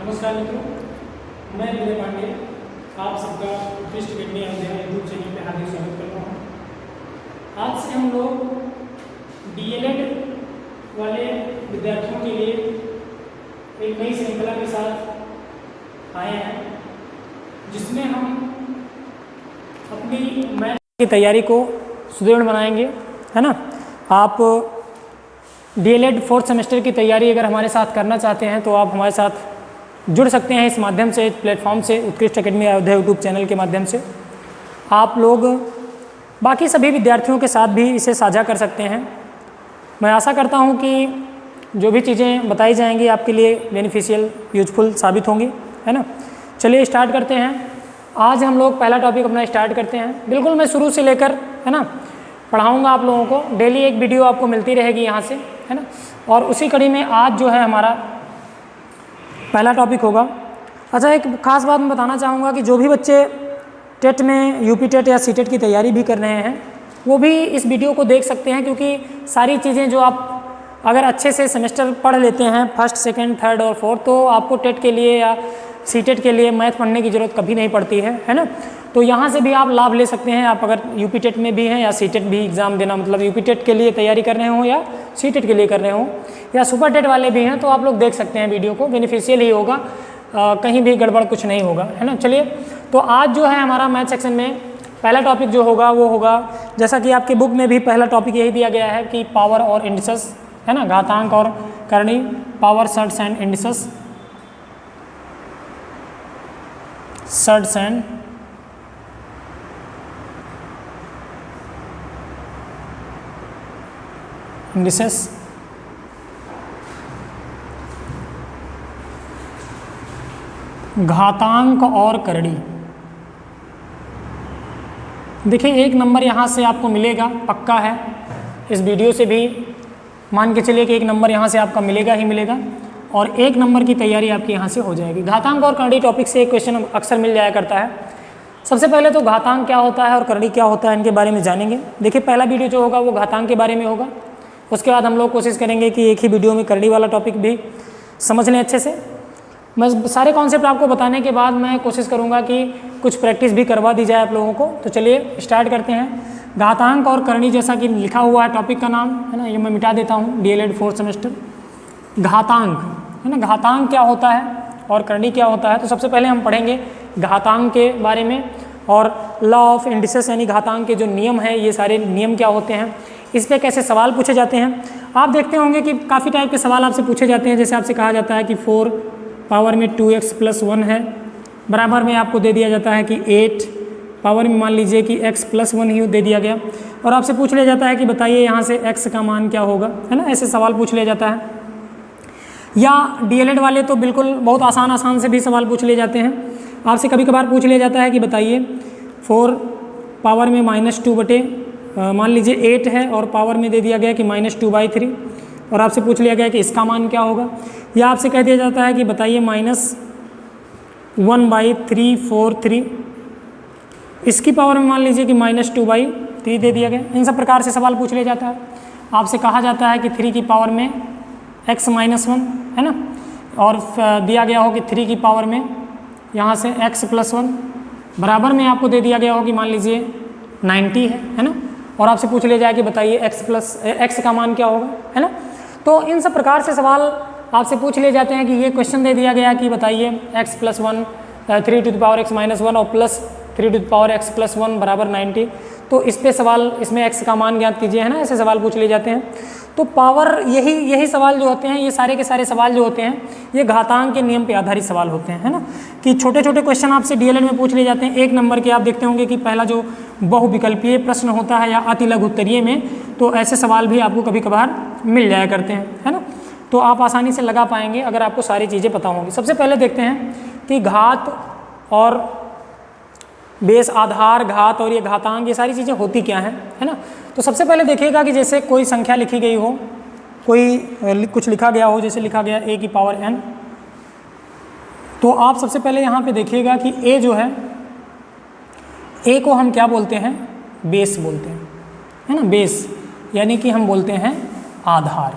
नमस्कार मित्रों, मैं विजय पांडे आप सबका उत्कृष्ट अकेडमी यूट्यूब चैनल पे हार्दिक स्वागत करता हूँ। आज से हम लोग डीएलएड वाले विद्यार्थियों के लिए एक नई श्रृंखला के साथ आए हैं, जिसमें हम अपनी मैथ की तैयारी को सुदृढ़ बनाएंगे, है ना। आप डीएलएड 4th सेमेस्टर की तैयारी अगर हमारे साथ करना चाहते हैं तो आप हमारे साथ जुड़ सकते हैं इस माध्यम से, प्लेटफॉर्म से, उत्कृष्ट अकेडमी अयोध्या यूट्यूब चैनल के माध्यम से। आप लोग बाकी सभी विद्यार्थियों के साथ भी इसे साझा कर सकते हैं। मैं आशा करता हूं कि जो भी चीज़ें बताई जाएंगी आपके लिए बेनिफिशियल, यूजफुल साबित होंगी, है ना। चलिए स्टार्ट करते हैं। आज हम लोग पहला टॉपिक अपना स्टार्ट करते हैं। बिल्कुल मैं शुरू से लेकर, है ना, पढ़ाऊँगा आप लोगों को। डेली एक वीडियो आपको मिलती रहेगी यहाँ से, है ना। और उसी कड़ी में आज जो है हमारा पहला टॉपिक होगा। अच्छा, एक ख़ास बात मैं बताना चाहूँगा कि जो भी बच्चे टेट में, यूपी टेट या सीटेट की तैयारी भी कर रहे हैं, वो भी इस वीडियो को देख सकते हैं, क्योंकि सारी चीज़ें जो आप अगर अच्छे से सेमेस्टर पढ़ लेते हैं, फर्स्ट, सेकंड, थर्ड और फोर्थ, तो आपको टेट के लिए या सीटेट के लिए मैथ पढ़ने की ज़रूरत कभी नहीं पड़ती है ना। तो यहाँ से भी आप लाभ ले सकते हैं। आप अगर यूपी टेट में भी हैं या सीटेट भी एग्ज़ाम देना, मतलब यूपी टेट के लिए तैयारी कर रहे हो या सीटेट के लिए कर रहे हो या सुपर टेट वाले भी हैं, तो आप लोग देख सकते हैं वीडियो को। बेनिफिशियल ही होगा, कहीं भी गड़बड़ कुछ नहीं होगा, है ना। चलिए, तो आज जो है हमारा मैथ सेक्शन में पहला टॉपिक जो होगा वो होगा, जैसा कि आपके बुक में भी पहला टॉपिक यही दिया गया है कि पावर और इंडिसेस, है ना, घातांक और करणी, power, surds and indices, surds and indices. घातांक और करणी। देखिए, एक नंबर यहाँ से आपको मिलेगा, पक्का है। इस वीडियो से भी मान के चलिए कि एक नंबर यहाँ से आपका मिलेगा ही मिलेगा, और एक नंबर की तैयारी आपकी यहाँ से हो जाएगी। घातांक और करणी टॉपिक से एक क्वेश्चन अक्सर मिल जाया करता है। सबसे पहले तो घातांक क्या होता है और करणी क्या होता है, इनके बारे में जानेंगे। देखिए, पहला वीडियो जो होगा वो घातांक के बारे में होगा। उसके बाद हम लोग कोशिश करेंगे कि एक ही वीडियो में करणी वाला टॉपिक भी समझ लें अच्छे से। मैं सारे कॉन्सेप्ट आपको बताने के बाद मैं कोशिश करूंगा कि कुछ प्रैक्टिस भी करवा दी जाए आप लोगों को। तो चलिए स्टार्ट करते हैं। घातांक और करणी, जैसा कि लिखा हुआ है टॉपिक का नाम, है ना, ये मैं मिटा देता हूँ, डीएलएड 4th सेमेस्टर। घातांक, है ना, घातांक क्या होता है और करणी क्या होता है। तो सबसे पहले हम पढ़ेंगे घातांक के बारे में, और लॉ ऑफ इंडिसेस यानी घातांक के जो नियम हैं, ये सारे नियम क्या होते हैं, इस पर कैसे सवाल पूछे जाते हैं। आप देखते होंगे कि काफ़ी टाइप के सवाल आपसे पूछे जाते हैं। जैसे आपसे कहा जाता है कि 4 पावर में 2x + 1 है, बराबर में आपको दे दिया जाता है कि 8 पावर में मान लीजिए कि x + 1 ही दे दिया गया, और आपसे पूछ लिया जाता है कि बताइए यहाँ से x का मान क्या होगा, है ना। ऐसे सवाल पूछ लिया जाता है। या डीएलएड वाले तो बिल्कुल बहुत आसान से भी सवाल पूछ लिए जाते हैं। आपसे कभी कभार पूछ लिया जाता है कि बताइए 4 पावर में -2 बटे मान लीजिए 8 है, और पावर में दे दिया गया कि -2/3, और आपसे पूछ लिया गया कि इसका मान क्या होगा। या आपसे कह दिया जाता है कि बताइए -1/343, इसकी पावर में मान लीजिए कि -2/3 दे दिया गया। इन सब प्रकार से सवाल पूछ लिया जाता है। आपसे कहा जाता है कि 3 की पावर में x - 1, है ना, और दिया गया हो कि 3 की पावर में यहाँ से x + 1, बराबर में आपको दे दिया गया हो कि मान लीजिए 90 है ना, और आपसे पूछ लिया जाए कि बताइए x का मान क्या होगा, है ना। तो इन सब प्रकार से सवाल आपसे पूछ लिए जाते हैं कि ये क्वेश्चन दे दिया गया कि बताइए x + 1 3x - 1 और प्लस 3x + 1 बराबर 90। तो इस पे सवाल, इसमें x का मान ज्ञात कीजिए, है ना, ऐसे सवाल पूछ लिए जाते हैं। तो पावर, यही सवाल जो होते हैं, ये सारे के सारे सवाल जो होते हैं, ये घातांक के नियम पे आधारित सवाल होते हैं, है ना। कि छोटे छोटे क्वेश्चन आपसे डीएलएड में पूछ लिए जाते हैं, एक नंबर के। आप देखते होंगे कि पहला जो बहुविकल्पीय प्रश्न होता है या अति लघु उत्तरीय में, तो ऐसे सवाल भी आपको कभी कभार मिल जाया करते हैं, है ना। तो आप आसानी से लगा पाएंगे अगर आपको सारी चीज़ें पता होंगी। सबसे पहले देखते हैं कि घात और बेस, आधार, घात और ये घातांक, ये सारी चीज़ें होती क्या हैं, है ना। तो सबसे पहले देखिएगा कि जैसे कोई संख्या लिखी गई हो, कोई कुछ लिखा गया हो, जैसे लिखा गया a की पावर n, तो आप सबसे पहले यहाँ पे देखिएगा कि a जो है, a को हम क्या बोलते हैं, बेस बोलते हैं, है ना। बेस यानी कि हम बोलते हैं आधार।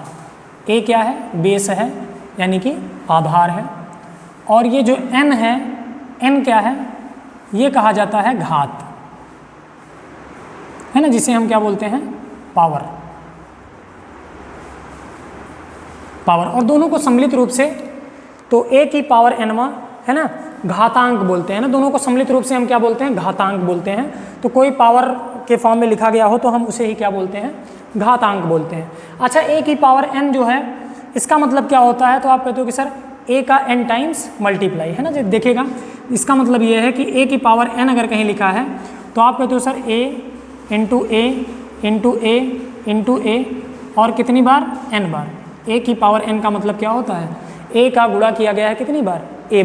a क्या है, बेस है, यानी कि आधार है। और ये जो n है, n क्या है, ये कहा जाता है घात, है ना, जिसे हम क्या बोलते हैं, पावर। और दोनों को सम्मिलित रूप से तो a की पावर n है ना, घातांक बोलते हैं ना, दोनों को सम्मिलित रूप से हम क्या बोलते हैं, घातांक बोलते हैं। तो कोई पावर के फॉर्म में लिखा गया हो तो हम उसे ही क्या बोलते हैं, घातांक बोलते हैं। अच्छा, a की पावर n जो है, इसका मतलब क्या होता है, तो आप कहते हो कि सर a का n टाइम्स मल्टीप्लाई, है ना, जो देखिएगा इसका मतलब ये है कि a की पावर n अगर कहीं लिखा है तो आप कहते हो sir a into a into a into a, और कितनी बार, n बार। a की पावर n का मतलब क्या होता है, a का गुणा किया गया है कितनी बार, a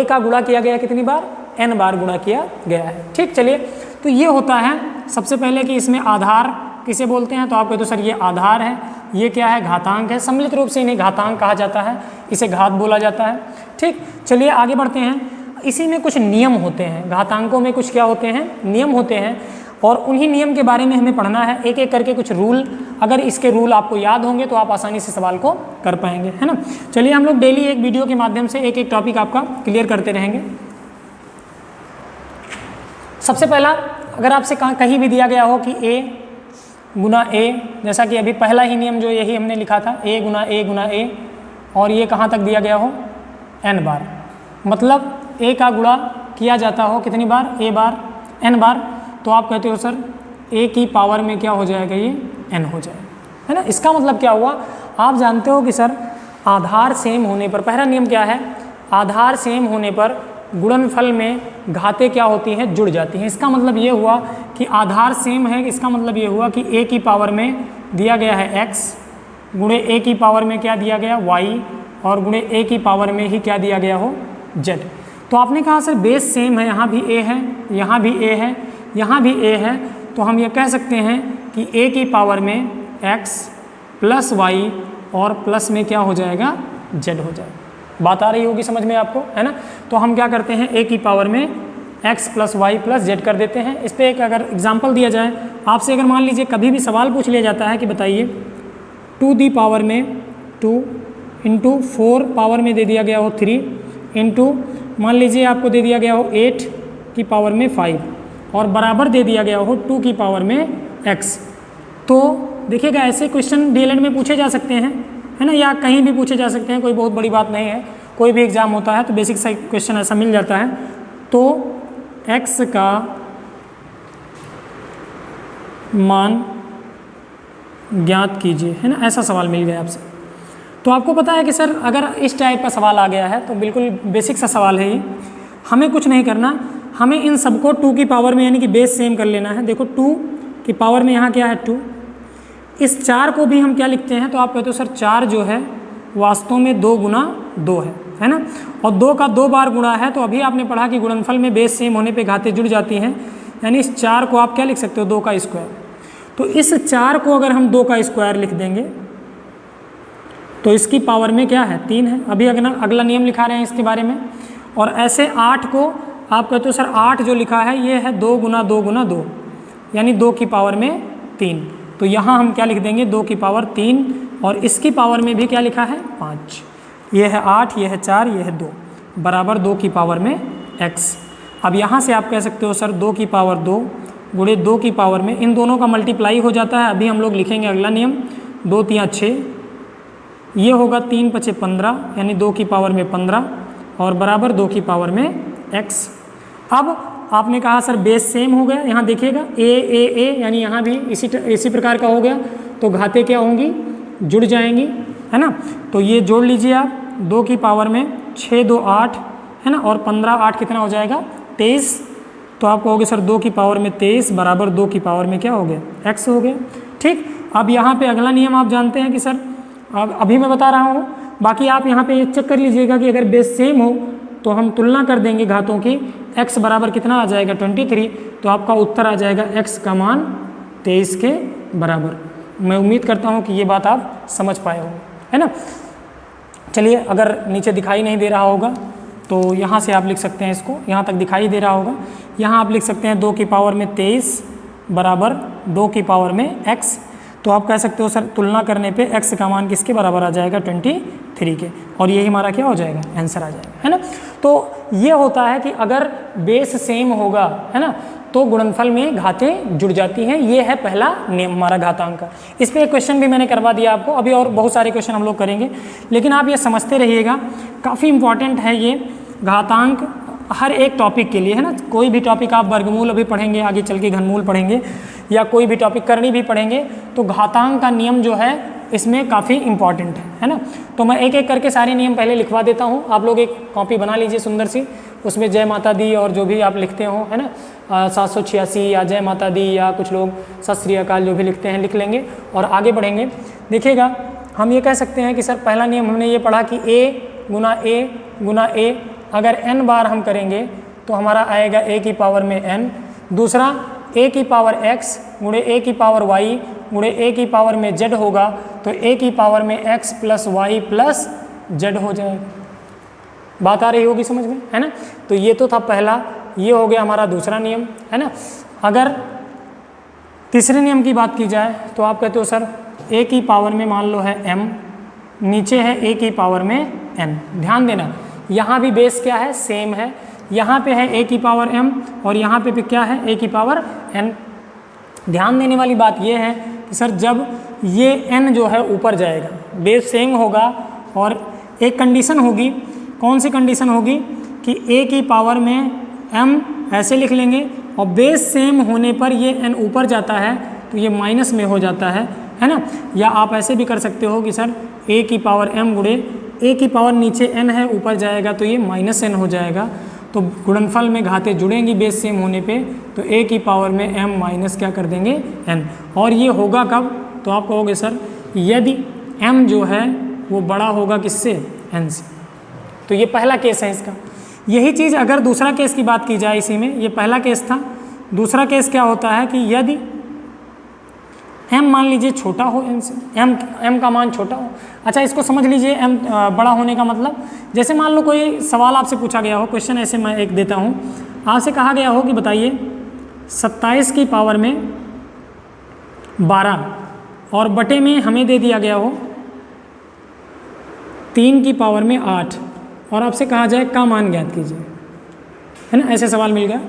का गुणा किया गया है कितनी बार, n बार गुणा किया गया है। ठीक, चलिए, तो ये होता है सबसे पहले कि इसमें आधार किसे बोलते हैं, तो आप कहते हो सर ये आधार है, ये क्या है, घातांक है। सम्मिलित रूप से इन्हें घातांक कहा जाता है, इसे घात बोला जाता है। ठीक, चलिए आगे बढ़ते हैं। इसी में कुछ नियम होते हैं, घातांकों में कुछ क्या होते हैं, नियम होते हैं, और उन्हीं नियम के बारे में हमें पढ़ना है, एक एक करके कुछ रूल। अगर इसके रूल आपको याद होंगे तो आप आसानी से सवाल को कर पाएंगे, है ना। चलिए हम लोग डेली एक वीडियो के माध्यम से एक एक टॉपिक आपका क्लियर करते रहेंगे। सबसे पहला, अगर आपसे कहीं भी दिया गया हो कि a गुना a, जैसा कि अभी पहला ही नियम जो यही हमने लिखा था, a गुना a, और ये कहाँ तक दिया गया हो, n बार, मतलब a का गुणा किया जाता हो कितनी बार, a बार, n बार, तो आप कहते हो सर a की पावर में क्या हो जाएगा, ये n हो जाएगा, है ना। इसका मतलब क्या हुआ, आप जानते हो कि सर आधार सेम होने पर, पहला नियम क्या है, आधार सेम होने पर गुणनफल में घातें क्या होती हैं, जुड़ जाती हैं। इसका मतलब ये हुआ कि आधार सेम है, इसका मतलब ये हुआ कि a की पावर में दिया गया है x, गुणे a की पावर में क्या दिया गया, y, और गुणे a की पावर में ही क्या दिया गया हो, z। तो आपने कहा सर बेस सेम है, यहाँ भी a है, यहाँ भी a है, यहाँ भी a है, तो हम ये कह सकते हैं कि a की पावर में x प्लस y और प्लस में क्या हो जाएगा, z हो जाएगा। बात आ रही होगी समझ में आपको, है ना। तो हम क्या करते हैं, a की पावर में x plus Y plus Z कर देते हैं। इस पर एक अगर एग्जाम्पल दिया जाए आपसे, अगर मान लीजिए कभी भी सवाल पूछ लिया जाता है कि बताइए 2 दी पावर में 2 इंटू 4 पावर में दे दिया गया हो 3 इंटू मान लीजिए आपको दे दिया गया हो 8 की पावर में 5 और बराबर दे दिया गया हो 2 की पावर में x। तो देखिएगा ऐसे क्वेश्चन डीएलएड में पूछे जा सकते हैं, है ना, या कहीं भी पूछे जा सकते हैं, कोई बहुत बड़ी बात नहीं है। कोई भी एग्ज़ाम होता है तो बेसिक सा क्वेश्चन ऐसा मिल जाता है। तो x का मान ज्ञात कीजिए, है ना, ऐसा सवाल मिल गया आपसे। तो आपको पता है कि सर अगर इस टाइप का सवाल आ गया है तो बिल्कुल बेसिक सा सवाल है ये, हमें कुछ नहीं करना, हमें इन सबको 2 की पावर में यानी कि बेस सेम कर लेना है। देखो 2 की पावर में यहाँ क्या है 2, इस 4 को भी हम क्या लिखते हैं, तो आप कहते हो सर 4 जो है वास्तव में 2 गुना 2 है ना, और 2 का 2 बार गुणा है। तो अभी आपने पढ़ा कि गुणनफल में बेस सेम होने पे घातें जुड़ जाती हैं, यानी इस 4 को आप क्या लिख सकते हो 2 का स्क्वायर। तो इस 4 को अगर हम 2 का स्क्वायर लिख देंगे तो इसकी पावर में क्या है 3 है। अभी अगला नियम लिखा रहे हैं इसके बारे में। और ऐसे 8 को आप कहते हो सर 8 जो लिखा है ये है 2 गुना 2 गुना 2 यानी 2 की पावर में 3। तो यहाँ हम क्या लिख देंगे 2 की पावर 3 और इसकी पावर में भी क्या लिखा है 5। ये है 8, ये है 4, ये है 2 बराबर 2 की पावर में x। अब यहाँ से आप कह सकते हो सर 2 की पावर 2 गुणे 2 की पावर में इन दोनों का मल्टीप्लाई हो जाता है। अभी हम लोग लिखेंगे अगला नियम 2 3 6, ये होगा 3 5 15 यानी 2 की पावर में 15 और बराबर 2 की पावर में x। अब आपने कहा सर बेस सेम हो गया, यहाँ देखिएगा a यानी यहाँ भी इसी प्रकार का हो गया। तो घातें क्या होंगी जुड़ जाएंगी, है ना। तो ये जोड़ लीजिए आप 2 की पावर में 6 2 8 है ना, और 15 8 कितना हो जाएगा 23। तो आप कहोगे सर 2 की पावर में 23 बराबर 2 की पावर में क्या हो गया x हो गया। ठीक, अब यहाँ पे अगला नियम आप जानते हैं कि सर अभी मैं बता रहा हूँ, बाकी आप यहाँ पे ये चेक कर लीजिएगा कि अगर बेस सेम हो तो हम तुलना कर देंगे घातों की। x बराबर कितना आ जाएगा 23, तो आपका उत्तर आ जाएगा x का मान 23 के बराबर। मैं उम्मीद करता हूँ कि ये बात आप समझ पाए होंगे, है ना। चलिए, अगर नीचे दिखाई नहीं दे रहा होगा तो यहाँ से आप लिख सकते हैं, इसको यहाँ तक दिखाई दे रहा होगा, यहाँ आप लिख सकते हैं 2 की पावर में 23 बराबर 2 की पावर में x। तो आप कह सकते हो सर तुलना करने पे x का मान किसके बराबर आ जाएगा 3 के, और यही हमारा क्या हो जाएगा, आंसर आ जाएगा, है ना। तो ये होता है कि अगर बेस सेम होगा, है ना, तो गुणनफल में घातें जुड़ जाती हैं। ये है पहला नियम हमारा घातांक का। इस पर एक क्वेश्चन भी मैंने करवा दिया आपको, अभी और बहुत सारे क्वेश्चन हम लोग करेंगे, लेकिन आप ये समझते रहिएगा, काफ़ी इंपॉर्टेंट है ये घातांक हर एक टॉपिक के लिए, है ना। कोई भी टॉपिक आप वर्गमूल अभी पढ़ेंगे, आगे चल के घनमूल पढ़ेंगे, या कोई भी टॉपिक करनी भी पढ़ेंगे, तो घातांक का नियम जो है इसमें काफ़ी इंपॉर्टेंट है ना। तो मैं एक एक करके सारे नियम पहले लिखवा देता हूँ, आप लोग एक कॉपी बना लीजिए सुंदर सी, उसमें जय माता दी और जो भी आप लिखते हो, है ना, 786 या जय माता दी, या कुछ लोग सत श्री अकाल जो भी लिखते हैं लिख लेंगे और आगे बढ़ेंगे। देखिएगा, हम ये कह सकते हैं कि सर पहला नियम हमने ये पढ़ा कि a गुना a अगर n बार हम करेंगे तो हमारा आएगा a की पावर में n। दूसरा a की पावर x गुणे a की पावर y गुणे a की पावर में z होगा, तो a की पावर में x plus y plus z हो जाएगा। बात आ रही होगी समझ में, है ना। तो ये तो था पहला, ये हो गया हमारा दूसरा नियम, है ना। अगर तीसरे नियम की बात की जाए तो आप कहते हो सर a की पावर में मान लो है m, नीचे है a की पावर में n। ध्यान देना, यहाँ भी बेस क्या है, सेम है, यहाँ पे है a की पावर m और यहाँ पे क्या है, a की पावर n। ध्यान देने वाली बात ये है कि सर जब ये n जो है ऊपर जाएगा, बेस सेम होगा, और एक कंडीशन होगी, कौन सी कंडीशन होगी कि a की पावर में m ऐसे लिख लेंगे, और बेस सेम होने पर ये n ऊपर जाता है तो ये माइनस में हो जाता है ना। या आप ऐसे भी कर सकते हो कि सर a की पावर m गुणे a की पावर नीचे n है, ऊपर जाएगा तो ये माइनस n हो जाएगा। तो गुणनफल में घातें जुड़ेंगी बेस सेम होने पे, तो a की पावर में m माइनस क्या कर देंगे, n। और ये होगा कब, तो आप कहोगे सर यदि m जो है वो बड़ा होगा किससे, n से। तो ये पहला केस है इसका। यही चीज़ अगर दूसरा केस की बात की जाए, इसी में ये पहला केस था, दूसरा केस क्या होता है कि यदि m मान लीजिए छोटा हो n से, m का मान छोटा हो। अच्छा, इसको समझ लीजिए m बड़ा होने का मतलब, जैसे मान लो कोई सवाल आपसे पूछा गया हो, क्वेश्चन ऐसे मैं एक देता हूँ, आपसे कहा गया हो कि बताइए 27 की पावर में 12 और बटे में हमें दे दिया गया हो 3 की पावर में 8, और आपसे कहा जाए का मान ज्ञात कीजिए, है ना। ऐसे सवाल मिल गया,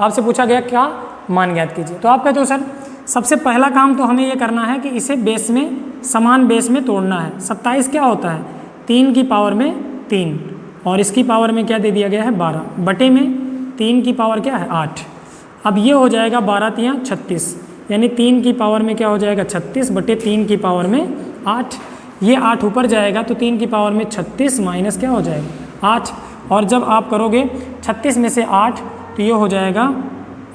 आपसे पूछा गया क्या मान ज्ञात कीजिए, तो आप कहते हो सर सबसे पहला काम तो हमें ये करना है कि इसे बेस में, समान बेस में तोड़ना है। 27 क्या होता है, 3 की पावर में 3, और इसकी पावर में क्या दे दिया गया है 12, बटे में 3 की पावर क्या है 8। अब ये हो जाएगा 12 तियाँ 36, यानी 3 की पावर में क्या हो जाएगा 36 बटे 3 की पावर में 8। ये 8 ऊपर जाएगा तो 3 की पावर में 36 माइनस क्या हो जाएगा 8, और जब आप करोगे 36 में से 8 तो ये हो जाएगा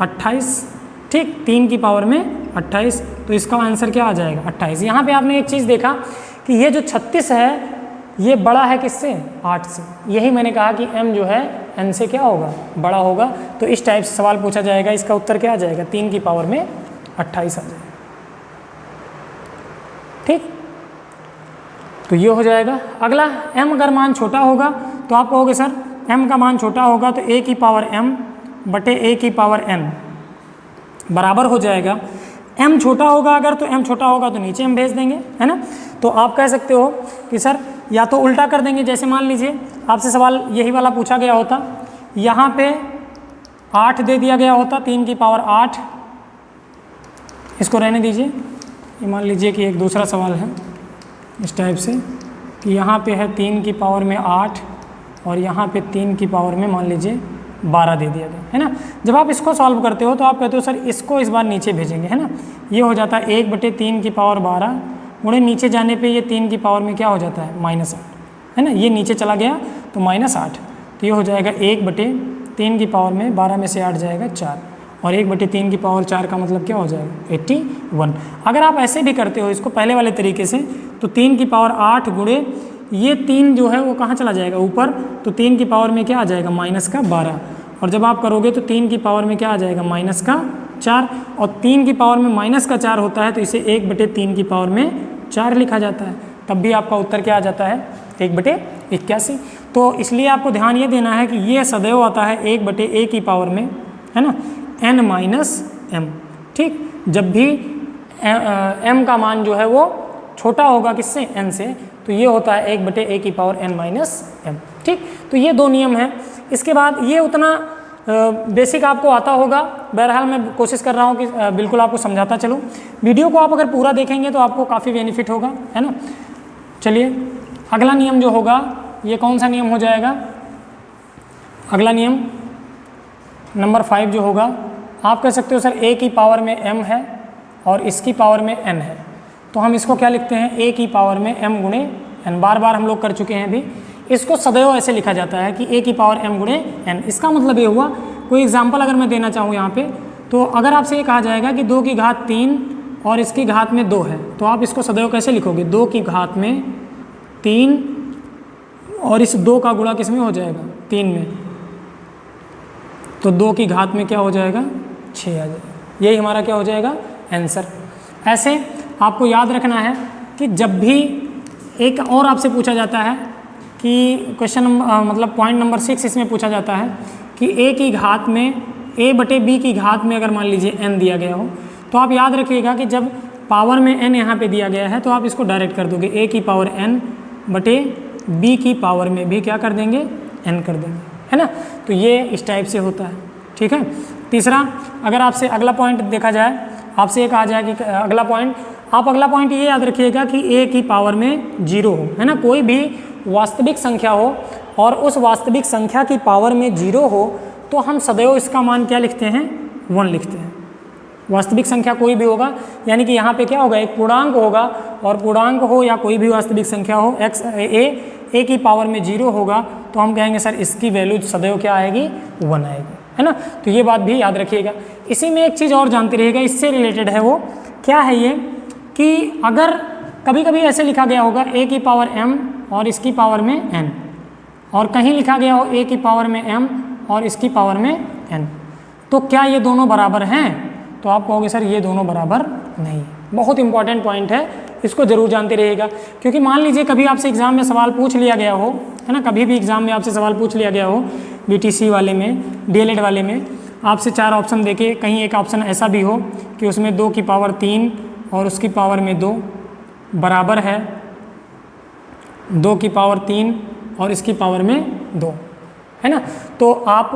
28, ठीक, 3 की पावर में 28, तो इसका आंसर क्या आ जाएगा 28। यहाँ पे आपने एक चीज़ देखा कि ये जो 36 है ये बड़ा है किससे, 8 से। यही मैंने कहा कि m जो है n से क्या होगा, बड़ा होगा। तो इस टाइप से सवाल पूछा जाएगा, इसका उत्तर क्या आ जाएगा, 3 की पावर में 28 आ जाएगा, ठीक। तो ये हो जाएगा। अगला, m अगर मान छोटा होगा तो आप कहोगे सर m का मान छोटा होगा तो a की पावर m बटे a की पावर n बराबर हो जाएगा, m छोटा होगा अगर, तो m छोटा होगा तो नीचे m भेज देंगे, है ना। तो आप कह सकते हो कि सर या तो उल्टा कर देंगे, जैसे मान लीजिए आपसे सवाल यही वाला पूछा गया होता, यहाँ पे 8 दे दिया गया होता, 3 की पावर 8, इसको रहने दीजिए। ये मान लीजिए कि एक दूसरा सवाल है इस टाइप से कि यहाँ पे है 3 की पावर में 8 और यहाँ पे 3 की पावर में मान लीजिए 12 दे दिया गया, है ना। जब आप इसको सॉल्व करते हो तो आप कहते हो सर इसको इस बार नीचे भेजेंगे, है ना। ये हो जाता है 1 बटे 3 की पावर 12 गुणे नीचे जाने पे ये 3 की पावर में क्या हो जाता है -8, है ना। ये नीचे चला गया तो -8, तो ये हो जाएगा 1 बटे 3 की पावर में 12 में से 8 जाएगा 4, और 1 बटे 3 की पावर 4 का मतलब क्या हो जाएगा 81। अगर आप ऐसे भी करते हो इसको पहले वाले तरीके से, तो 3 की पावर 8 गुणे ये 3 जो है वो कहाँ चला जाएगा ऊपर, तो 3 की पावर में क्या आ जाएगा -12, और जब आप करोगे तो 3 की पावर में क्या आ जाएगा -4, और 3 की पावर में -4 होता है तो इसे 1 बटे 3 की पावर में 4 लिखा जाता है, तब भी आपका उत्तर क्या आ जाता है 1 बटे 81। तो इसलिए आपको ध्यान ये देना है कि ये सदैव आता है 1 बटे a की पावर में, है ना, n माइनस m, ठीक। जब भी m का मान जो है वो छोटा होगा किससे, n से, तो ये होता है 1/a की पावर n माइनस m। ठीक, तो ये दो नियम हैं। इसके बाद ये उतना बेसिक आपको आता होगा, बहरहाल मैं कोशिश कर रहा हूँ कि बिल्कुल आपको समझाता चलूँ। वीडियो को आप अगर पूरा देखेंगे तो आपको काफ़ी बेनिफिट होगा, है ना। चलिए अगला नियम जो होगा ये कौन सा नियम हो जाएगा, अगला नियम नंबर 5 जो होगा, आप कह सकते हो सर a की पावर में m है और इसकी पावर में n है, तो हम इसको क्या लिखते हैं, a की पावर में m गुणे n। बार बार हम लोग कर चुके हैं अभी। इसको सदैव ऐसे लिखा जाता है कि a की पावर m गुणे n। इसका मतलब ये हुआ, कोई एग्जांपल अगर मैं देना चाहूँ यहाँ पे, तो अगर आपसे ये कहा जाएगा कि 2 की घात 3 और इसकी घात में 2 है, तो आप इसको सदैव कैसे लिखोगे, 2 की घात में 3 और इस 2 का गुणा किस में हो जाएगा, 3 में, तो 2 की घात में क्या हो जाएगा, 6 आ जाएगा। यही हमारा क्या हो जाएगा, आंसर। ऐसे आपको याद रखना है कि जब भी एक और आपसे पूछा जाता है कि क्वेश्चन मतलब पॉइंट नंबर 6 इसमें पूछा जाता है कि a की घात में a/b की घात में अगर मान लीजिए n दिया गया हो, तो आप याद रखिएगा कि जब पावर में n यहाँ पे दिया गया है तो आप इसको डायरेक्ट कर दोगे, a की पावर n बटे b की पावर में भी क्या कर देंगे, n कर देंगे, है ना। तो ये इस टाइप से होता है, ठीक है। तीसरा, अगर आपसे अगला पॉइंट देखा जाए, आपसे ये कहा जाए कि अगला पॉइंट, आप अगला पॉइंट ये याद रखिएगा कि a की पावर में 0 हो, है ना। कोई भी वास्तविक संख्या हो और उस वास्तविक संख्या की पावर में 0 हो तो हम सदैव इसका मान क्या लिखते हैं, 1 लिखते हैं। वास्तविक संख्या कोई भी होगा, यानी कि यहाँ पे क्या होगा, एक पूर्णांक होगा, और पूर्णांक हो या कोई भी वास्तविक संख्या हो, a की पावर में 0 होगा, तो हम कहेंगे सर इसकी वैल्यू सदैव क्या आएगी, 1 आएगी, है ना। तो ये बात भी याद रखिएगा। इसी में एक चीज़ और जानते रहिएगा, इससे रिलेटेड है, वो क्या है ये, कि अगर कभी कभी ऐसे लिखा गया होगा a की पावर m और इसकी पावर में n, और कहीं लिखा गया हो a की पावर में m और इसकी पावर में n, तो क्या ये दोनों बराबर हैं, तो आप कहोगे सर ये दोनों बराबर नहीं। बहुत इंपॉर्टेंट पॉइंट है, इसको जरूर जानते रहिएगा, क्योंकि मान लीजिए कभी आपसे एग्जाम में सवाल पूछ लिया गया हो, है ना, कभी भी एग्जाम में आपसे सवाल पूछ लिया गया हो, BTC वाले में, DLED वाले में, आपसे 4 ऑप्शन देके कहीं एक ऑप्शन ऐसा भी हो कि उसमें 2 की पावर 3 और उसकी पावर में 2 बराबर है, 2 की पावर 3 और इसकी पावर में 2, है ना। तो आप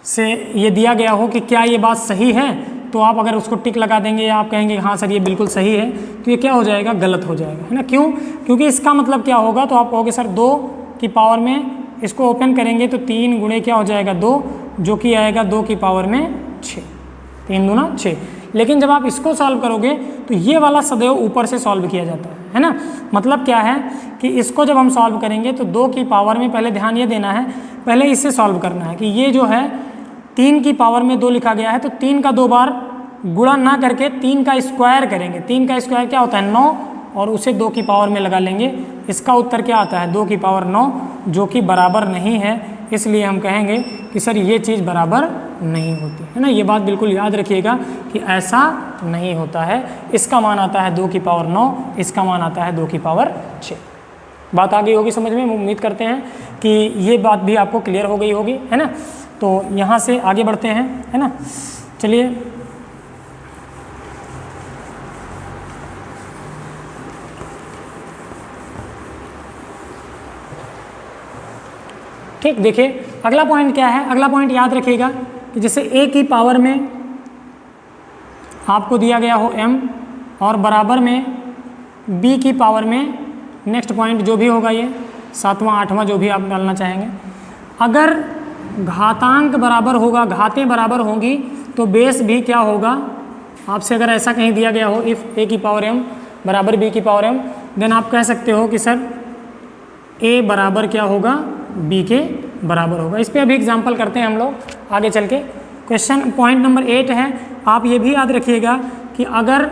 से ये दिया गया हो कि क्या ये बात सही है, तो आप अगर उसको टिक लगा देंगे या आप कहेंगे हाँ सर ये बिल्कुल सही है, तो ये क्या हो जाएगा, गलत हो जाएगा, है ना। क्यों, क्योंकि इसका मतलब क्या होगा, तो आप कहोगे सर 2 की पावर में इसको ओपन करेंगे तो 3 गुणे क्या हो जाएगा, 2, जो कि आएगा 2 की पावर में 6, 3 दूना 6। लेकिन जब आप इसको सॉल्व करोगे तो ये वाला सदैव ऊपर से सॉल्व किया जाता है ना। मतलब क्या है कि इसको जब हम सॉल्व करेंगे तो 2 की पावर में, पहले ध्यान ये देना है, पहले इससे सॉल्व करना है कि ये जो है 3 की पावर में 2 लिखा गया है, तो 3 का 2 बार गुणा ना करके 3 का स्क्वायर करेंगे। 3 का स्क्वायर क्या होता है, 9, और उसे 2 की पावर में लगा लेंगे। इसका उत्तर क्या आता है, 2 की पावर 9, जो कि बराबर नहीं है। इसलिए हम कहेंगे कि सर ये चीज़ बराबर नहीं होती, है ना। ये बात बिल्कुल याद रखिएगा कि ऐसा नहीं होता है। इसका मान आता है 2 की पावर 9, इसका मान आता है 2 की पावर 6। बात आ गई होगी समझ में, उम्मीद करते हैं कि ये बात भी आपको क्लियर हो गई होगी, है ना। तो यहाँ से आगे बढ़ते हैं, है ना। चलिए ठीक, देखिए अगला पॉइंट क्या है। अगला पॉइंट याद रखिएगा कि जैसे a की पावर में आपको दिया गया हो m और बराबर में b की पावर में, नेक्स्ट पॉइंट जो भी होगा ये 7वां 8वां जो भी आप डालना चाहेंगे, अगर घातांक बराबर होगा, घातें बराबर होंगी, तो बेस भी क्या होगा। आपसे अगर ऐसा कहीं दिया गया हो, इफ़ a की पावर m बराबर b की पावर m, देन आप कह सकते हो कि सर a बराबर क्या होगा, b के बराबर होगा। इस पर अभी एग्जाम्पल करते हैं हम लोग आगे चल के। क्वेश्चन पॉइंट नंबर 8 है, आप ये भी याद रखिएगा कि अगर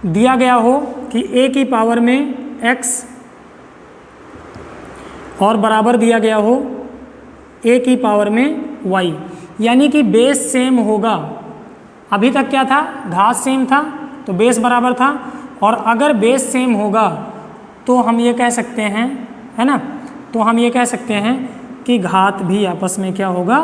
दिया गया हो कि a की पावर में x और बराबर दिया गया हो a की पावर में y, यानी कि बेस सेम होगा। अभी तक क्या था, घात सेम था तो बेस बराबर था, और अगर बेस सेम होगा तो हम ये कह सकते हैं, है ना, तो हम ये कह सकते हैं कि घात भी आपस में क्या होगा,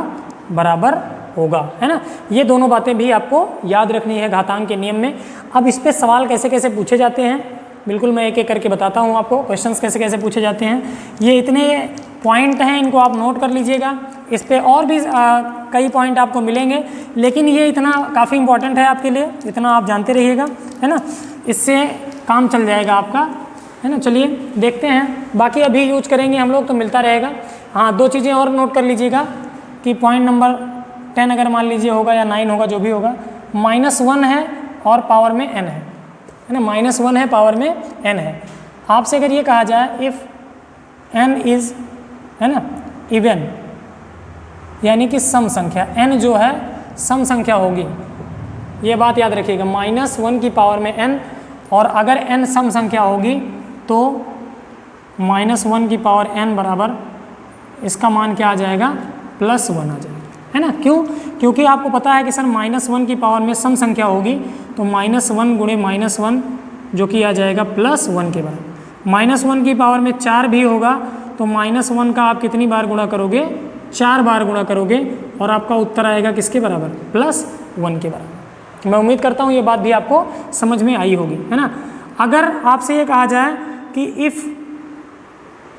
बराबर होगा, है ना। ये दोनों बातें भी आपको याद रखनी है घातांक के नियम में। अब इस पे सवाल कैसे कैसे पूछे जाते हैं बिल्कुल मैं एक एक करके बताता हूँ आपको क्वेश्चंस कैसे कैसे पूछे जाते हैं। ये इतने पॉइंट हैं, इनको आप नोट कर लीजिएगा। इस पे और भी कई पॉइंट आपको मिलेंगे, लेकिन ये इतना काफ़ी इंपॉर्टेंट है आपके लिए, इतना आप जानते रहिएगा, है ना। इससे काम चल जाएगा आपका, है ना। चलिए देखते हैं, बाकी अभी यूज करेंगे हम लोग तो मिलता रहेगा। हाँ, दो चीज़ें और नोट कर लीजिएगा कि पॉइंट नंबर 10 अगर मान लीजिए होगा या 9 होगा, जो भी होगा, -1 है और पावर में n है ना। -1 है, पावर में n है। आपसे अगर ये कहा जाए इफ़ n इज़, है ना, इवन, यानी कि सम संख्या, n जो है सम संख्या होगी, ये बात याद रखिएगा। -1 की पावर में n, और अगर n सम संख्या होगी तो -1 की पावर n बराबर इसका मान क्या आ जाएगा, +1 आ जाएगा, है ना। क्यों? क्योंकि आपको पता है कि सर -1 की पावर में सम संख्या होगी, तो -1 गुणे -1 जो कि आ जाएगा +1 के बराबर। -1 की पावर में 4 भी होगा, तो -1 का आप कितनी बार गुणा करोगे, 4 बार गुणा करोगे, और आपका उत्तर आएगा किसके बराबर, +1 के बराबर। मैं उम्मीद करता हूँ ये बात भी आपको समझ में आई होगी, है ना। अगर आपसे ये कहा जाए कि if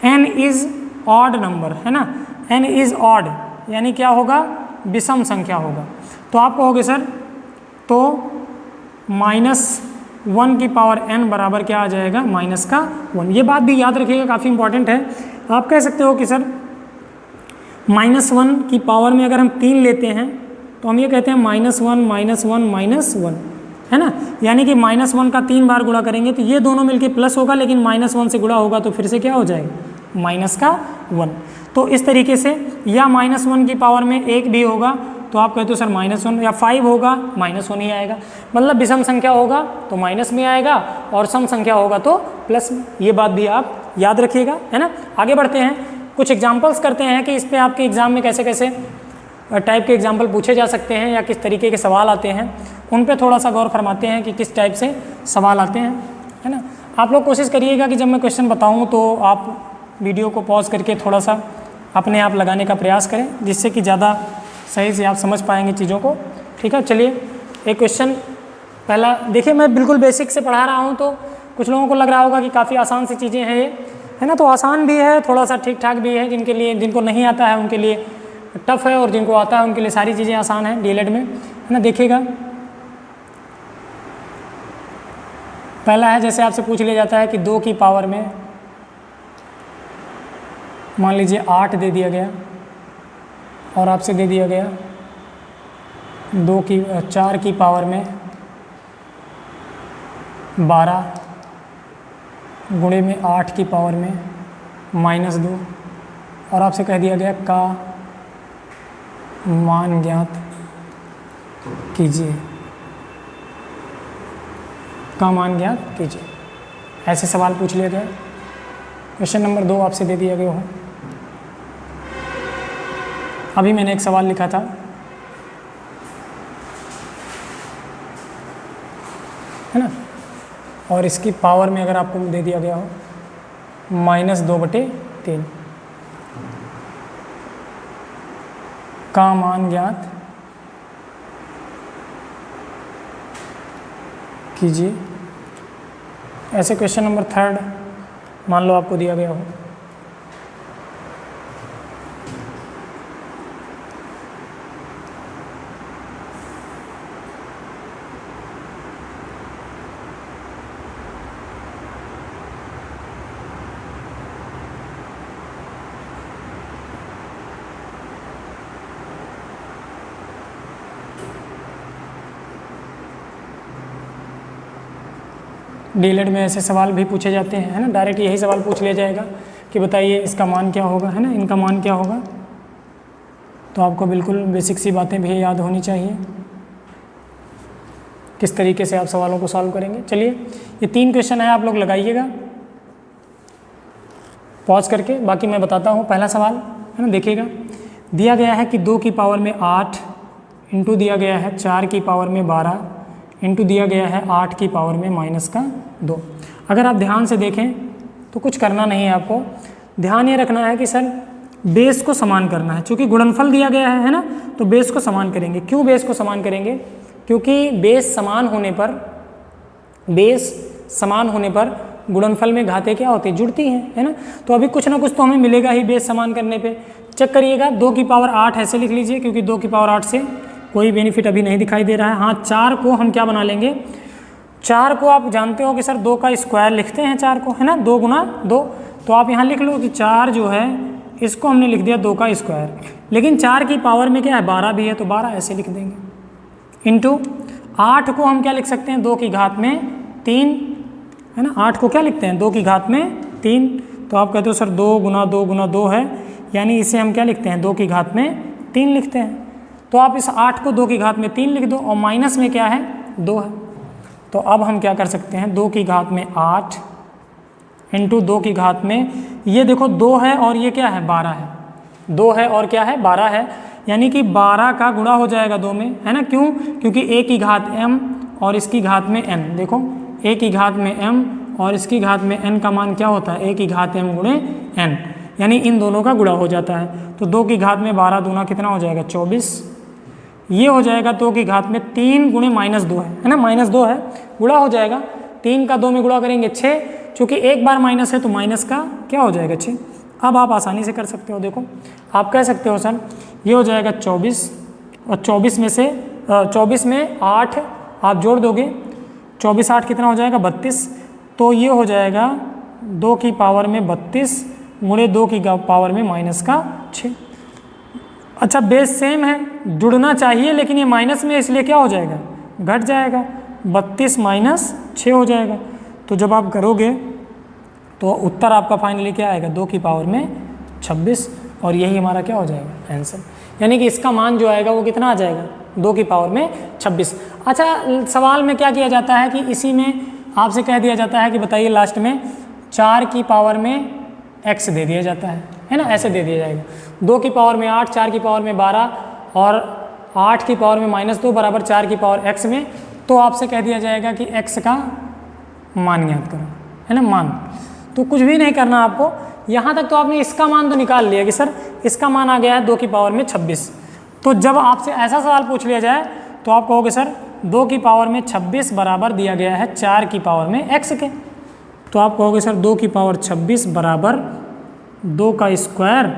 n is odd number, है ना, n इज़ ऑड, यानी क्या होगा, विषम संख्या होगा, तो आप कहोगे सर तो -1 की पावर n बराबर क्या आ जाएगा, -1। ये बात भी याद रखिएगा, काफ़ी इंपॉर्टेंट है। आप कह सकते हो कि सर -1 की पावर में अगर हम 3 लेते हैं तो हम ये कहते हैं -1 -1 है ना, यानी कि -1 का 3 बार गुणा करेंगे तो ये दोनों मिलके प्लस होगा, लेकिन -1 से गुणा होगा तो फिर से क्या हो जाएगा, -1। तो इस तरीके से, या -1 की पावर में 1 भी होगा तो आप कहते हो सर -1, या 5 होगा -1 ही आएगा। मतलब विषम संख्या होगा तो माइनस में आएगा, और सम संख्या होगा तो प्लस में। ये बात भी आप याद रखिएगा, है ना। आगे बढ़ते हैं, कुछ एग्जाम्पल्स करते हैं कि इस पर आपके एग्जाम में कैसे कैसे टाइप के एग्जाम्पल पूछे जा सकते हैं, या किस तरीके के सवाल आते हैं, उन पे थोड़ा सा गौर फरमाते हैं कि किस टाइप से सवाल आते हैं, है ना। आप लोग कोशिश करिएगा कि जब मैं क्वेश्चन बताऊं तो आप वीडियो को पॉज करके थोड़ा सा अपने आप लगाने का प्रयास करें, जिससे कि ज़्यादा सही से आप समझ पाएंगे चीज़ों को, ठीक है। चलिए एक क्वेश्चन पहला देखिए, मैं बिल्कुल बेसिक से पढ़ा रहा हूँ, तो कुछ लोगों को लग रहा होगा कि काफ़ी आसान सी चीज़ें हैं ये, है ना। तो आसान भी है, थोड़ा सा ठीक ठाक भी है, जिनको नहीं आता है उनके लिए टफ है, और जिनको आता है उनके लिए सारी चीज़ें आसान हैं डीएलएड में, है ना। देखिएगा, पहला है, जैसे आपसे पूछ लिया जाता है कि 2 की पावर में मान लीजिए 8 दे दिया गया, और आपसे दे दिया गया 4 की पावर में 12 गुणे में 8 की पावर में -2, और आपसे कह दिया गया का मान ज्ञात कीजिए, का मान ज्ञात कीजिए। ऐसे सवाल पूछ लिया गया। क्वेश्चन नंबर 2 आपसे दे दिया गया हो। अभी मैंने एक सवाल लिखा था, है ना, और इसकी पावर में अगर आपको दे दिया गया हो -2/3, का मान ज्ञात कीजिए। ऐसे क्वेश्चन नंबर 3 मान लो आपको दिया गया हो, डीएलएड में ऐसे सवाल भी पूछे जाते हैं, है ना। डायरेक्ट यही सवाल पूछ लिया जाएगा कि बताइए इसका मान क्या होगा, है ना, इनका मान क्या होगा। तो आपको बिल्कुल बेसिक सी बातें भी याद होनी चाहिए, किस तरीके से आप सवालों को सॉल्व करेंगे। चलिए ये 3 क्वेश्चन है, आप लोग लगाइएगा पॉज करके, बाकी मैं बताता हूँ। पहला सवाल, है ना, देखिएगा, दिया गया है कि 2 की पावर में 8 इंटू दिया गया है 4 की पावर में 12 इंटू दिया गया है 8 की पावर में -2। अगर आप ध्यान से देखें तो कुछ करना नहीं है आपको, ध्यान ये रखना है कि सर बेस को समान करना है। चूँकि गुणनफल दिया गया है ना, तो बेस को समान करेंगे। क्यों बेस को समान करेंगे? क्योंकि बेस समान होने पर गुणनफल में घातें क्या होती हैं, जुड़ती हैं, है ना। तो अभी कुछ ना कुछ तो हमें मिलेगा ही बेस समान करने पे। चेक करिएगा, 2 की पावर 8 ऐसे लिख लीजिए, क्योंकि 2 की पावर 8 से कोई बेनिफिट अभी नहीं दिखाई दे रहा है। हाँ, 4 को हम क्या बना लेंगे, 4 को आप जानते हो कि सर 2 का स्क्वायर लिखते हैं 4 को, है ना, 2 गुना 2। तो आप यहाँ लिख लो कि 4 जो है इसको हमने लिख दिया 2 का स्क्वायर, लेकिन 4 की पावर में क्या है 12 भी है, तो 12 ऐसे लिख देंगे। इंटू 8 को हम क्या लिख सकते हैं, 2 की घात में 3, है ना। 8 को क्या लिखते हैं, 2 की घात में 3। तो आप कहते हो सर 2 गुना 2 गुना 2 है, यानी इसे हम क्या लिखते हैं, 2 की घात में 3 लिखते हैं। तो आप इस 8 को 2 की घात में 3 लिख दो, और माइनस में क्या है 2 है। तो अब हम क्या कर सकते हैं, 2 की घात में 8 इंटू 2 की घात में, ये देखो 2 है और ये क्या है 12 है, 2 है और क्या है 12 है, यानी कि 12 का गुणा हो जाएगा 2 में, है ना। क्यों, क्योंकि a की घात m और इसकी घात में n, देखो a की घात में m और इसकी घात में n का मान क्या होता है, a की घात m गुणे n, यानी इन दोनों का गुणा हो जाता है। तो 2 की घात में 12 दूना कितना हो जाएगा 24, ये हो जाएगा 2 की घात में 3 गुणे -2 है ना, -2 है, गुणा हो जाएगा, 3 का 2 में गुणा करेंगे 6, चूँकि एक बार माइनस है तो माइनस का क्या हो जाएगा 6। अब आप आसानी से कर सकते हो, देखो आप कह सकते हो सर ये हो जाएगा 24, और 24 में से 24 में 8 आप जोड़ दोगे, 24 8 कितना हो जाएगा 32, तो ये हो जाएगा 2 की पावर में 32 गुणे 2 की पावर में -6। अच्छा, बेस सेम है, जुड़ना चाहिए, लेकिन ये माइनस में इसलिए क्या हो जाएगा, घट जाएगा, 32 - 6 हो जाएगा। तो जब आप करोगे तो उत्तर आपका फाइनली क्या आएगा, 2 की पावर में 26, और यही हमारा क्या हो जाएगा आंसर, यानी कि इसका मान जो आएगा वो कितना आ जाएगा, 2 की पावर में 26। अच्छा, सवाल में क्या किया जाता है कि इसी में आपसे कह दिया जाता है कि बताइए लास्ट में 4 की पावर में x दे दिया जाता है ना, ऐसे दे दिया जाएगा, 2 की पावर में 8, 4 की पावर में 12 और 8 की पावर में -2 बराबर 4 की पावर x में। तो आपसे कह दिया जाएगा कि x का मान ज्ञात करो, है ना, मान। तो कुछ भी नहीं करना आपको, यहाँ तक तो आपने इसका मान तो निकाल लिया कि सर इसका मान आ गया है 2 की पावर में 26। तो जब आपसे ऐसा सवाल पूछ लिया जाए तो आप कहोगे सर 2 की पावर में 26 बराबर दिया गया है 4 की पावर में x के। तो आप कहोगे सर 2 की पावर 26 बराबर 2 का स्क्वायर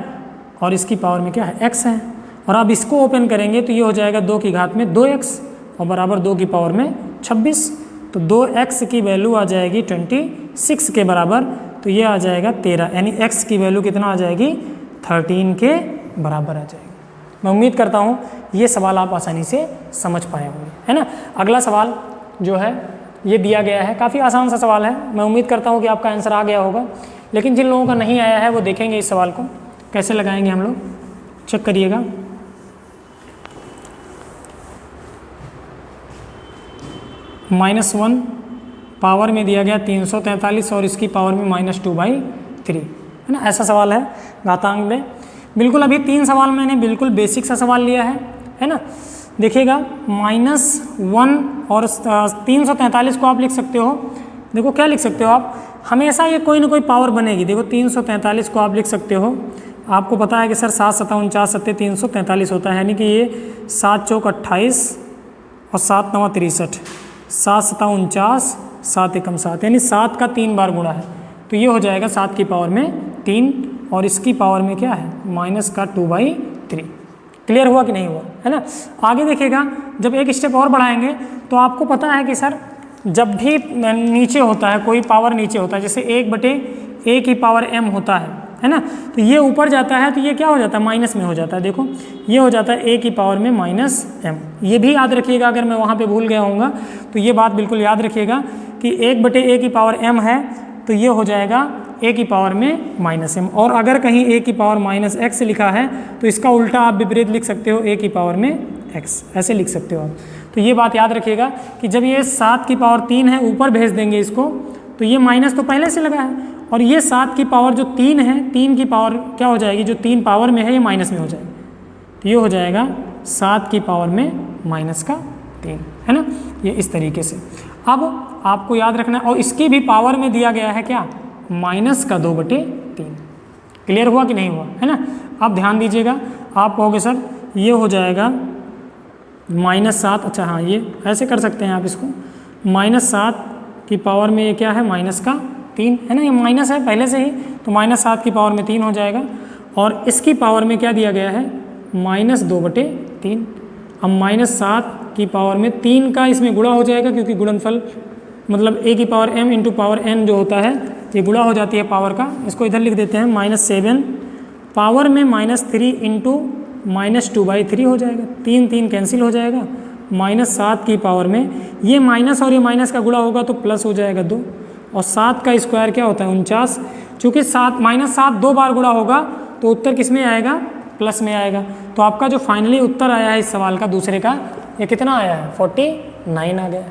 और इसकी पावर में क्या है x है, और अब इसको ओपन करेंगे तो ये हो जाएगा 2 की घात में 2x और बराबर 2 की पावर में 26। तो 2x की वैल्यू आ जाएगी 26 के बराबर, तो ये आ जाएगा 13, यानी x की वैल्यू कितना आ जाएगी 13 के बराबर आ जाएगी। मैं उम्मीद करता हूँ ये सवाल आप आसानी से समझ पाए होंगे, है ना। अगला सवाल जो है ये दिया गया है, काफ़ी आसान सा सवाल है, मैं उम्मीद करता हूँ कि आपका आंसर आ गया होगा, लेकिन जिन लोगों का नहीं आया है वो देखेंगे इस सवाल को कैसे लगाएंगे हम लोग, चेक करिएगा। -1 पावर में दिया गया 343 और इसकी पावर में -2/3, है ना, ऐसा सवाल है घातांक में। बिल्कुल अभी 3 सवाल मैंने बिल्कुल बेसिक सा सवाल लिया है ना। देखिएगा -1 और 343 को आप लिख सकते हो, देखो क्या लिख सकते हो आप, हमेशा ये कोई ना कोई पावर बनेगी। देखो 343 को आप लिख सकते हो, आपको पता है कि सर 7 7 49 7 343 होता है, यानी कि ये 7 चौक 28 और 7 9 63, 7 7 49 7 एकम 7, यानी 7 का 3 बार गुणा है, तो ये हो जाएगा 7 की पावर में 3 और इसकी पावर में क्या है -2/3। क्लियर हुआ कि नहीं हुआ, है ना। आगे देखिएगा, जब एक स्टेप और बढ़ाएंगे तो आपको पता है कि सर जब भी नीचे होता है, कोई पावर नीचे होता है, जैसे 1/a की पावर m होता है ना, तो ये ऊपर जाता है तो ये क्या हो जाता है माइनस में हो जाता है। देखो ये हो जाता है a की पावर में -m, ये भी याद रखिएगा, अगर मैं वहाँ पे भूल गया होऊंगा तो ये बात बिल्कुल याद रखिएगा कि 1/a की पावर m है तो ये हो जाएगा a की पावर में -m, और अगर कहीं a की पावर -x लिखा है तो इसका उल्टा आप विपरीत लिख सकते हो, a की पावर में x, ऐसे लिख सकते हो आप। तो ये बात याद रखिएगा कि जब ये 7 की पावर 3 है ऊपर भेज देंगे इसको, तो ये माइनस तो पहले से लगा है, और ये 7 की पावर जो 3 है, 3 की पावर क्या हो जाएगी, जो 3 पावर में है ये माइनस में हो जाएगी, तो ये हो जाएगा 7 की पावर में -3, है ना, ये इस तरीके से। अब आपको याद रखना, और इसकी भी पावर में दिया गया है क्या -2/3। क्लियर हुआ कि नहीं हुआ, है ना। अब ध्यान दीजिएगा, आप कहोगे सर ये हो जाएगा -7, अच्छा हाँ ये ऐसे कर सकते हैं आप इसको, -7 की पावर में ये क्या है 3 है ना, ये माइनस है पहले से ही, तो -7 की पावर में 3 हो जाएगा। और इसकी पावर में क्या दिया गया है, -2/3। अब -7 की पावर में 3 का इसमें गुणा हो जाएगा, क्योंकि गुणनफल मतलब a की power m into power n जो होता है ये गुणा हो जाती है पावर का। इसको इधर लिख देते हैं, -7 पावर में -3 इंटू -2/3 हो जाएगा। 3 कैंसिल हो जाएगा। -7 की पावर में ये माइनस और ये माइनस का गुणा होगा तो प्लस हो जाएगा 2, और 7 का स्क्वायर क्या होता है 49। चूँकि -7 दो बार गुणा होगा तो उत्तर किस में आएगा, प्लस में आएगा। तो आपका जो फाइनली उत्तर आया है इस सवाल का दूसरे का, ये कितना आया है, 49 आ गया।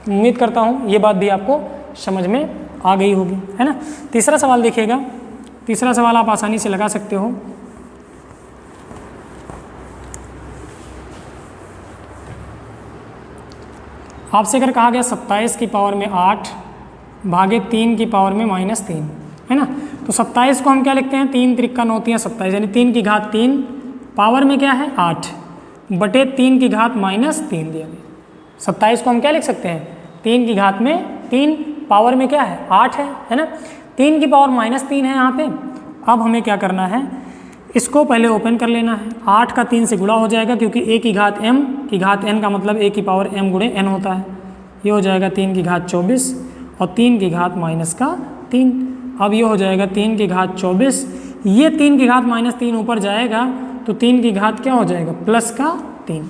उम्मीद करता हूँ ये बात भी आपको समझ में आ गई होगी, है ना। तीसरा सवाल देखिएगा। तीसरा सवाल आप आसानी से लगा सकते हो। आपसे अगर कहा गया 27 की पावर में 8 भागे 3 की पावर में -3, है ना। तो 27 को हम क्या लिखते हैं, 3 त्रिक्का 9 तियां 27, यानी 3 की घात 3 पावर में क्या है 8 बटे 3 की घात -3 दिया गया। 27 को हम क्या लिख सकते हैं, 3 की घात में 3 पावर में क्या है 8 है ना। 3 की पावर -3 है यहाँ पे। अब हमें क्या करना है, इसको पहले ओपन कर लेना है। 8 का 3 से गुणा हो जाएगा, क्योंकि a की घात m की घात n का मतलब a की पावर m गुणे n होता है। ये हो जाएगा 3 की घात 24 और 3 की घात -3। अब ये हो जाएगा 3 की घात 24, ये 3 की घात -3 ऊपर जाएगा तो 3 की घात क्या हो जाएगा, +3,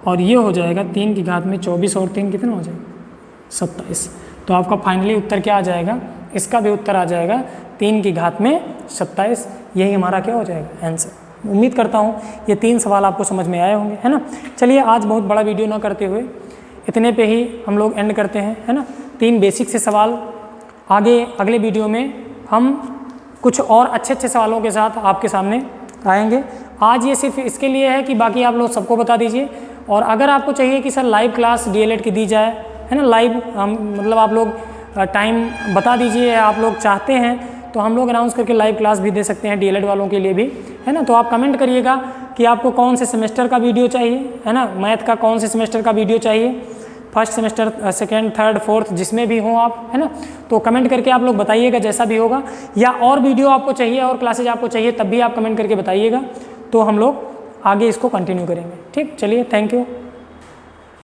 और ये हो जाएगा 3 की घात में 24 और 3 कितना हो जाएगा 27। तो आपका फाइनली उत्तर क्या आ जाएगा, इसका भी उत्तर आ जाएगा 3 की घात में 27। यही हमारा क्या हो जाएगा आंसर। उम्मीद करता हूँ ये 3 सवाल आपको समझ में आए होंगे, है ना। चलिए आज बहुत बड़ा वीडियो ना करते हुए इतने पे ही हम लोग एंड करते हैं, है ना। 3 बेसिक से सवाल, आगे अगले वीडियो में हम कुछ और अच्छे सवालों के साथ आपके सामने आएंगे। आज ये सिर्फ इसके लिए है कि बाकी आप लोग सबको बता दीजिए। और अगर आपको चाहिए कि सर लाइव क्लास DLED की दी जाए, है ना, लाइव मतलब आप लोग टाइम बता दीजिए, आप लोग चाहते हैं तो हम लोग अनाउंस करके लाइव क्लास भी दे सकते हैं DLED वालों के लिए भी, है ना। तो आप कमेंट करिएगा कि आपको कौन से सेमेस्टर का वीडियो चाहिए, है ना, मैथ का कौन से सेमेस्टर का वीडियो चाहिए, first semester, second, third, fourth, जिसमें भी हो आप, है ना। तो कमेंट करके आप लोग बताइएगा जैसा भी होगा, या और वीडियो आपको चाहिए और क्लासेज आपको चाहिए तब भी आप कमेंट करके बताइएगा, तो हम लोग आगे इसको कंटिन्यू करेंगे। ठीक, चलिए, थैंक यू।